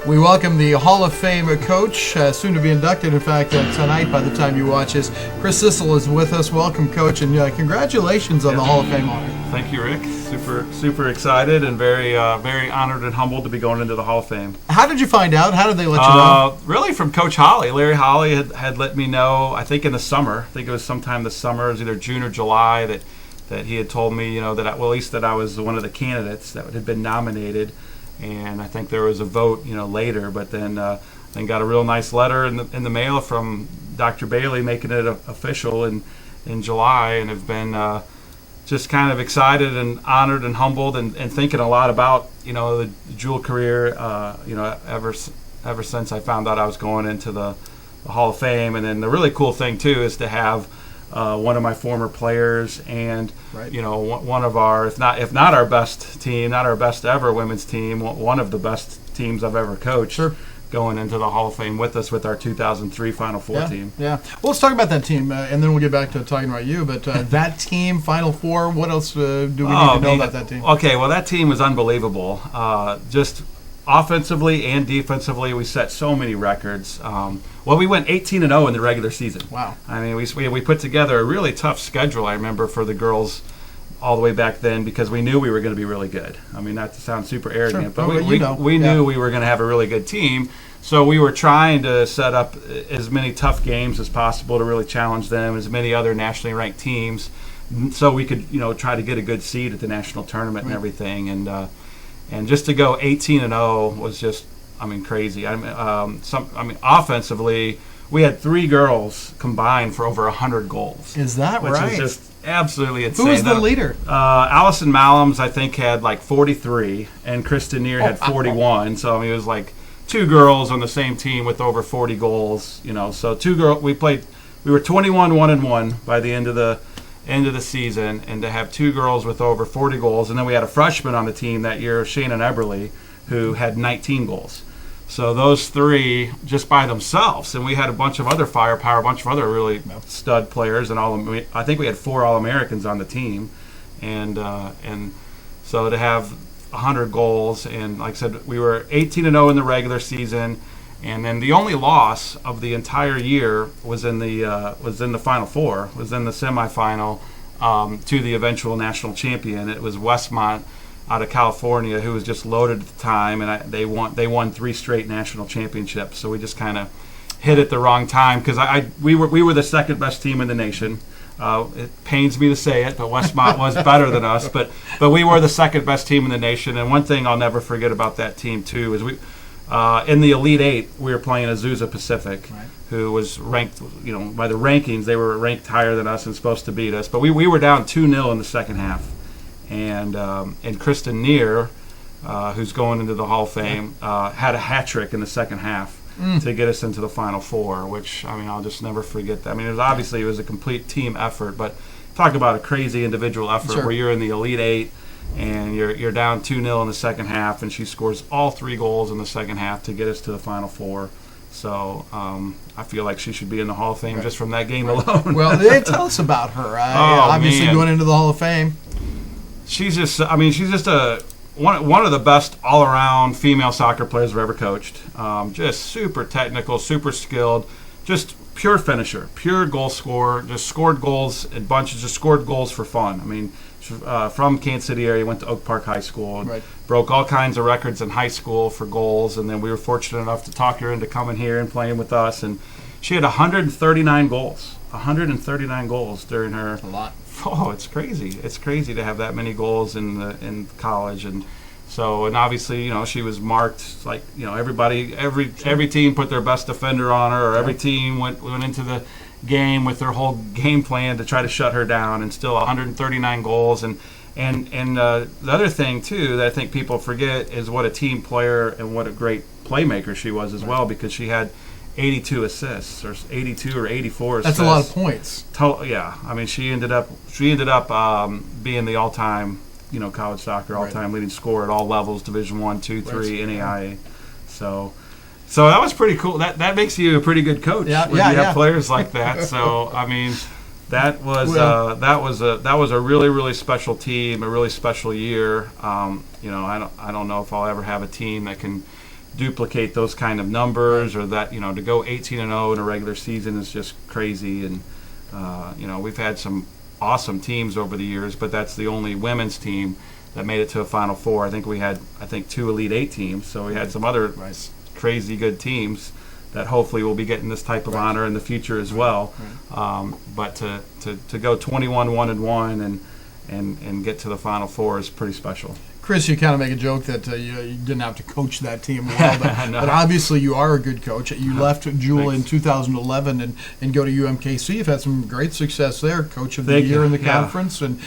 We welcome the Hall of Fame coach, soon to be inducted, in fact, tonight by the time you watch this. Chris Cissell is with us. Welcome, Coach, and congratulations on the Hall of Fame honor. Thank you, Rick. Super excited and very honored and humbled to be going into the Hall of Fame. How did you find out? How did they let you know? Really from Coach Holly. Larry Holly had let me know, I think in the summer. I think it was sometime this summer. It was either June or July that he had told me, that at least that I was one of the candidates that had been nominated. And I think there was a vote, later. But then got a real nice letter in the mail from Dr. Bailey making it official in July, and have been just kind of excited and honored and humbled and thinking a lot about the Jewell career. Ever since I found out I was going into the Hall of Fame, and then the really cool thing too is to have one of my former players and one of our, if not our best team, not our best ever women's team, one of the best teams I've ever coached. Sure. Going into the Hall of Fame with us with our 2003 Final Four team. Yeah. Well, let's talk about that team, and then we'll get back to talking about you. But that team, Final Four, what else do we need to know about that team? Okay, well, that team was unbelievable. Just offensively and defensively, we set so many records. We went 18-0 in the regular season. Wow. I mean, we put together a really tough schedule, I remember, for the girls all the way back then, because we knew we were going to be really good. I mean, not to sound super arrogant, sure. but we knew we were going to have a really good team. So we were trying to set up as many tough games as possible to really challenge them, as many other nationally ranked teams, so we could, try to get a good seed at the national tournament and everything. And just to go 18-0 was just, crazy. Offensively, we had 3 girls combined for over 100 goals. Is that right? Which is just absolutely insane. Who was the leader? Allison Mallums, I think, had like 43, and Kristen Neer had 41. So it was like 2 girls on the same team with over 40 goals. So 2 girls. We were 21-1-1 by the end of the season, and to have 2 girls with over 40 goals, and then we had a freshman on the team that year, Shannon Eberly, who had 19 goals. So those 3 just by themselves, and we had a bunch of other firepower, a bunch of other really stud players, and I think we had 4 All-Americans on the team, and so to have 100 goals, and like I said, we were 18-0 in the regular season, and then the only loss of the entire year was in the Final Four, was in the semifinal to the eventual national champion. It was Westmont out of California, who was just loaded at the time, and they won 3 straight national championships. So we just kind of hit at the wrong time, because we were the second best team in the nation. It pains me to say it, but Westmont was better than us. But we were the second best team in the nation. And one thing I'll never forget about that team too is we. In the Elite 8, we were playing Azusa Pacific, who was ranked, by the rankings, they were ranked higher than us and supposed to beat us. But we were down 2-0 in the second half. And Kristen Neer, who's going into the Hall of Fame, had a hat trick in the second half to get us into the Final Four, which, I'll just never forget that. It was a complete team effort, but talk about a crazy individual effort where you're in the Elite 8, and you're down 2-0 in the second half, and she scores all 3 goals in the second half to get us to the Final Four. So I feel like she should be in the Hall of Fame just from that game alone. Well, tell us about her. Obviously, going into the Hall of Fame. She's just one of the best all-around female soccer players I've ever coached. Just super technical, super skilled, just pure finisher, pure goal scorer. Just scored goals in bunches. Just scored goals for fun. From Kansas City area, went to Oak Park High School, and broke all kinds of records in high school for goals. And then we were fortunate enough to talk her into coming here and playing with us. And she had 139 goals. 139 goals during her. That's a lot. Oh, it's crazy. It's crazy to have that many goals in college. And so, and obviously, she was marked like, everybody, every team put their best defender on her, or every team went into the game with their whole game plan to try to shut her down, and still 139 goals. And the other thing too that I think people forget is what a team player and what a great playmaker she was as well, because she had 82 assists, or 82 or 84 assists. That's a lot of points. Yeah, she ended up being the all-time college soccer all-time leading scorer at all levels, Division I, II, III, NAIA. So that was pretty cool. That makes you a pretty good coach when you have players like that. So that was a really, really special team, a really special year. I don't know if I'll ever have a team that can duplicate those kind of numbers, or that, to go 18-0 in a regular season is just crazy. And we've had some awesome teams over the years, but that's the only women's team that made it to a Final Four. I think we had 2 Elite Eight teams, so we had some other crazy good teams that hopefully will be getting this type of honor in the future as well. But to go 21-1-1 and get to the Final Four is pretty special. Chris, you kind of make a joke that you didn't have to coach that team well, but obviously you are a good coach. You left Jewell in 2011 and go to UMKC. You've had some great success there, Coach of the Year in the conference, and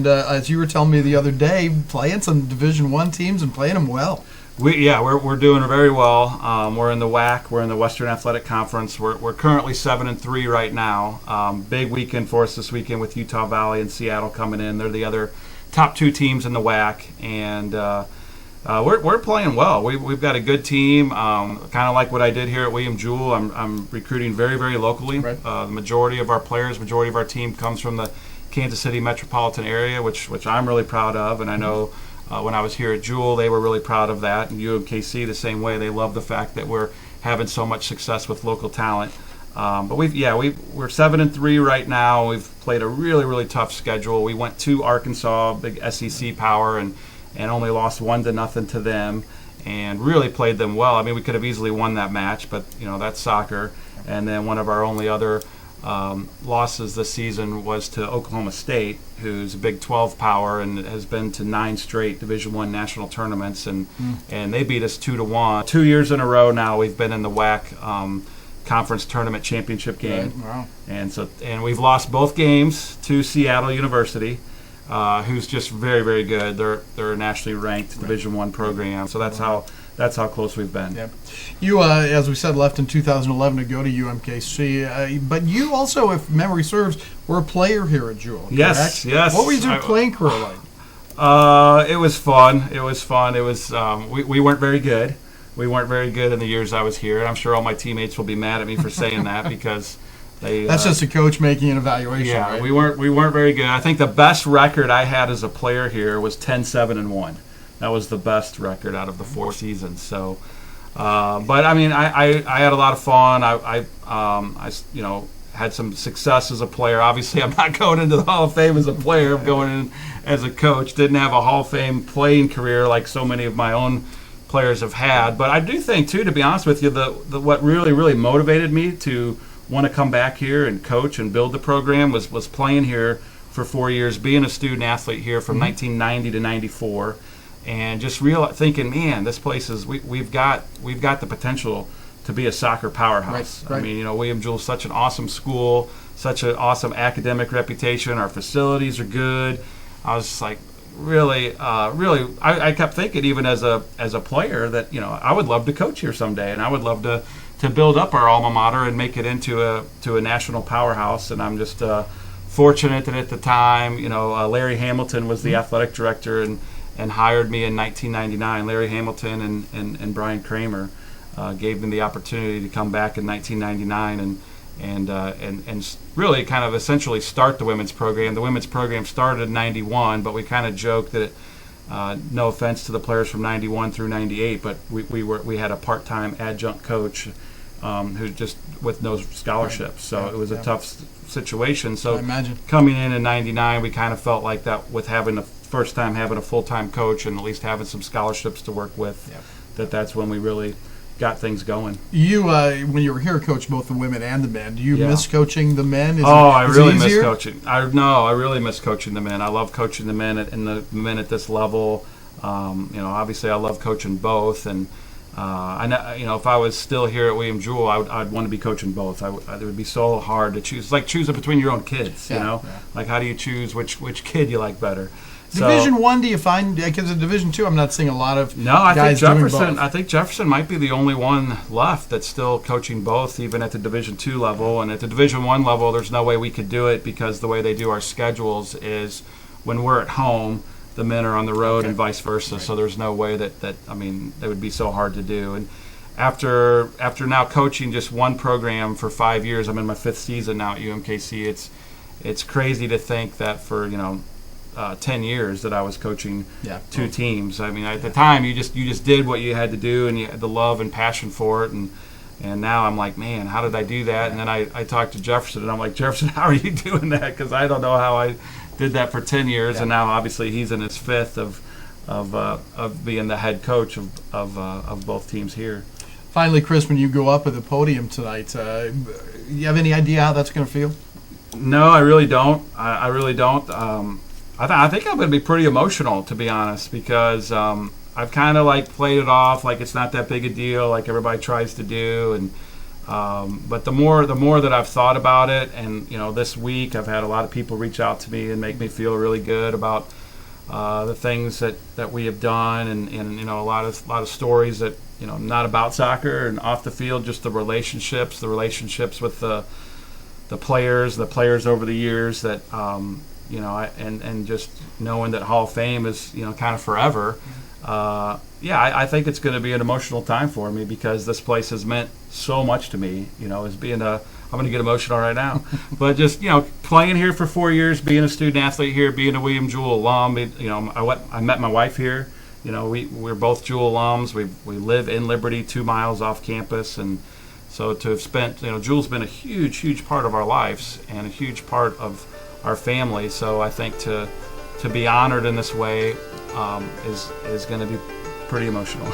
as you were telling me the other day, playing some Division I teams and playing them well. We're doing very well. We're in the WAC. We're in the Western Athletic Conference. We're currently 7-3 right now. Big weekend for us this weekend with Utah Valley and Seattle coming in. They're the other top 2 teams in the WAC, and we're playing well. We've got a good team, kind of like what I did here at William Jewell. I'm recruiting very, very locally. Right. The majority of our players, majority of our team comes from the Kansas City metropolitan area, which I'm really proud of, and I know when I was here at Jewell, they were really proud of that, and UMKC the same way. They love the fact that we're having so much success with local talent. But we're 7-3 right now. We've played a really, really tough schedule. We went to Arkansas, big SEC power, and only lost 1-0 to them, and really played them well. I mean, we could have easily won that match, but that's soccer. And then one of our only other losses this season was to Oklahoma State, who's a Big 12 power and has been to 9 straight Division I national tournaments, and they beat us 2-1. 2 years in a row now we've been in the WAC conference tournament championship game. Wow. And we've lost both games to Seattle University, who's just very, very good. They're a nationally ranked Division I program, so that's how close we've been. Yep. You, as we said, left in 2011 to go to UMKC, but you also, if memory serves, were a player here at Jewell. Yes, correct? Yes. What was your playing career like? It was fun. It was we weren't very good. We weren't very good in the years I was here, and I'm sure all my teammates will be mad at me for saying that because that's just a coach making an evaluation. Yeah, right? we weren't very good. I think the best record I had as a player here was 10-7-1. That was the best record out of the 4 seasons. So, but I mean, I had a lot of fun. I had some success as a player. Obviously, I'm not going into the Hall of Fame as a player. I'm going in as a coach. Didn't have a Hall of Fame playing career like so many of my own players have had. But I do think, too, to be honest with you, what really, really motivated me to want to come back here and coach and build the program was playing here for 4 years, being a student athlete here from 1990 to 94, and just thinking, man, this place is we've got the potential to be a soccer powerhouse. Right. I mean, William Jewell is such an awesome school, such an awesome academic reputation. Our facilities are good. I was just like, really, I kept thinking, even as a player, that I would love to coach here someday, and I would love to build up our alma mater and make it into a national powerhouse. And I'm just fortunate that at the time, Larry Hamilton was the athletic director and hired me in 1999. Larry Hamilton and Brian Kramer gave me the opportunity to come back in 1999 and really kind of essentially start the women's program. The women's program started in 91, but we kind of joked that no offense to the players from 91 through 98, but we had a part-time adjunct coach who just with no scholarships. So it was a tough situation. So I imagine coming in 99, we kind of felt like that with having the first time having a full-time coach and at least having some scholarships to work with, that's when we really got things going. You, when you were here, coached both the women and the men. Do you miss coaching the men? I really miss coaching. I really miss coaching the men. I love coaching the men the men at this level. Obviously, I love coaching both, and I know, if I was still here at William Jewell, I'd want to be coaching both. It would be so hard to choose. It's like choosing between your own kids. Like how do you choose which kid you like better? Division I, do you find, because in Division II, I'm not seeing a lot of guys doing both. I think Jefferson might be the only one left that's still coaching both, even at the Division II level. And at the Division I level, there's no way we could do it because the way they do our schedules is when we're at home, the men are on the road and vice versa. Right. So there's no way that they would be so hard to do. And after now coaching just one program for 5 years, I'm in my 5th season now at UMKC. It's crazy to think that for 10 years that I was coaching Yeah. two teams. I mean, at the time, you just did what you had to do, and you had the love and passion for it. And now I'm like, man, how did I do that? And then I talked to Jefferson, and I'm like, Jefferson, how are you doing that? Because I don't know how I did that for 10 years, Yeah. and now obviously he's in his fifth of being the head coach of both teams here. Finally, Chris, when you go up at the podium tonight, you have any idea how that's going to feel? No, I really don't. I really don't. I think I'm going to be pretty emotional, to be honest, because I've kind of like played it off like it's not that big a deal, like everybody tries to do. And but the more that I've thought about it, and this week I've had a lot of people reach out to me and make me feel really good about the things that we have done, and a lot of stories that not about soccer and off the field, just the relationships with the players over the years that and just knowing that Hall of Fame is kind of forever. I think it's going to be an emotional time for me because this place has meant so much to me. As being I'm going to get emotional right now, but just playing here for 4 years, being a student athlete here, being a William Jewell alum. I met my wife here. We're both Jewell alums. We live in Liberty, 2 miles off campus, and so to have spent, Jewell's been a huge part of our lives and a huge part of our family. So I think to be honored in this way is going to be pretty emotional.